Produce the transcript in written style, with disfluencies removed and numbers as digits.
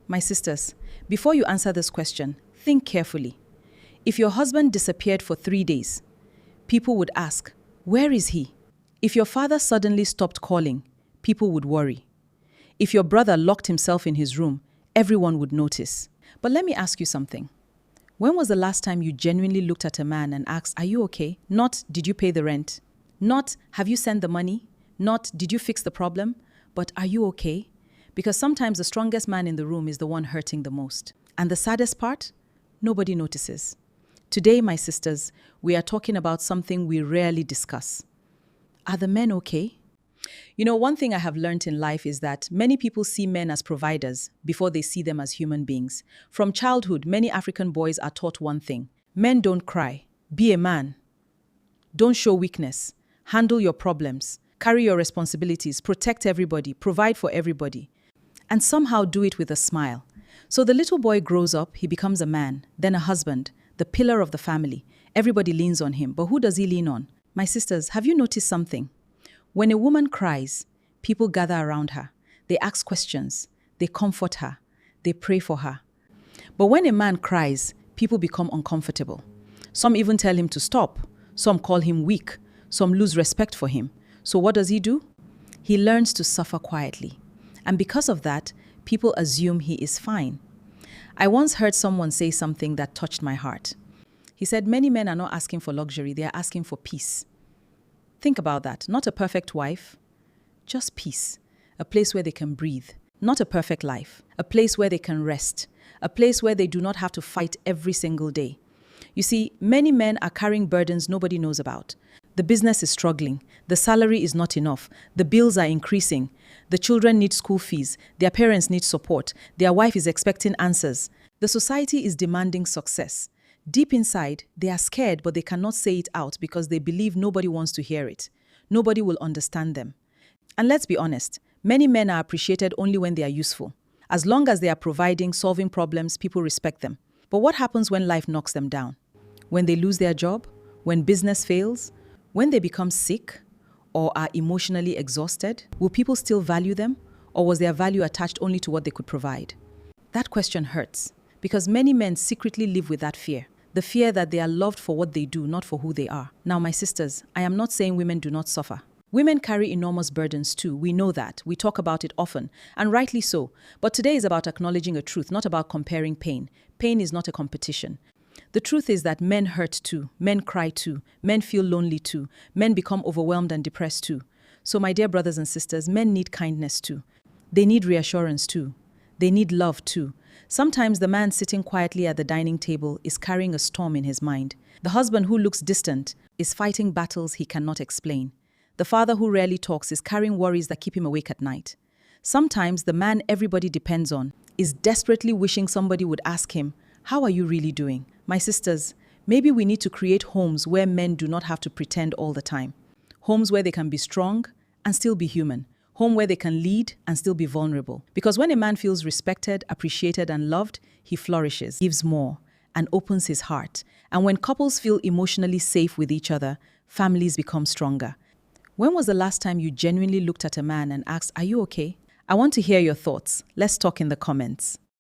My sisters, before you answer this question, think carefully. If your husband disappeared for 3 days, people would ask, where is he? If your father suddenly stopped calling, people would worry. If your brother locked himself in his room, everyone would notice. But let me ask you something. When was the last time you genuinely looked at a man and asked, are you okay? Not, did you pay the rent? Not, have you sent the money? Not, did you fix the problem? But are you okay? Because sometimes the strongest man in the room is the one hurting the most. And the saddest part? Nobody notices. Today, my sisters, we are talking about something we rarely discuss. Are the men okay? You know, one thing I have learned in life is that many people see men as providers before they see them as human beings. From childhood, many African boys are taught one thing. Men don't cry. Be a man. Don't show weakness. Handle your problems. Carry your responsibilities. Protect everybody. Provide for everybody. And somehow do it with a smile. So the little boy grows up, he becomes a man, then a husband, the pillar of the family. Everybody leans on him. But who does he lean on? My sisters, have you noticed something? When a woman cries, people gather around her. They ask questions. They comfort her. They pray for her. But when a man cries, people become uncomfortable. Some even tell him to stop. Some call him weak. Some lose respect for him. So what does he do? He learns to suffer quietly. And because of that, people assume he is fine. I once heard someone say something that touched my heart. He said, many men are not asking for luxury, they are asking for peace. Think about that. Not a perfect wife, just peace. A place where they can breathe. Not a perfect life. A place where they can rest. A place where they do not have to fight every single day. You see, many men are carrying burdens nobody knows about. The business is struggling. The salary is not enough. The bills are increasing. The children need school fees. Their parents need support. Their wife is expecting answers. The society is demanding success. Deep inside, they are scared, but they cannot say it out because they believe nobody wants to hear it. Nobody will understand them. And let's be honest, many men are appreciated only when they are useful. As long as they are providing, solving problems, people respect them. But what happens when life knocks them down? When they lose their job? When business fails? When they become sick or are emotionally exhausted? Will people still value them? Or was their value attached only to what they could provide? That question hurts because many men secretly live with that fear. The fear that they are loved for what they do, not for who they are. Now, my sisters, I am not saying women do not suffer. Women carry enormous burdens too. We know that. We talk about it often, and rightly so. But today is about acknowledging a truth, not about comparing pain. Pain is not a competition. The truth is that men hurt too, men cry too, men feel lonely too, men become overwhelmed and depressed too. So my dear brothers and sisters, men need kindness too. They need reassurance too. They need love too. Sometimes the man sitting quietly at the dining table is carrying a storm in his mind. The husband who looks distant is fighting battles he cannot explain. The father who rarely talks is carrying worries that keep him awake at night. Sometimes the man everybody depends on is desperately wishing somebody would ask him, how are you really doing? My sisters, maybe we need to create homes where men do not have to pretend all the time. Homes where they can be strong and still be human. Home where they can lead and still be vulnerable. Because when a man feels respected, appreciated, and loved, he flourishes, gives more, and opens his heart. And when couples feel emotionally safe with each other, families become stronger. When was the last time you genuinely looked at a man and asked, are you okay? I want to hear your thoughts. Let's talk in the comments.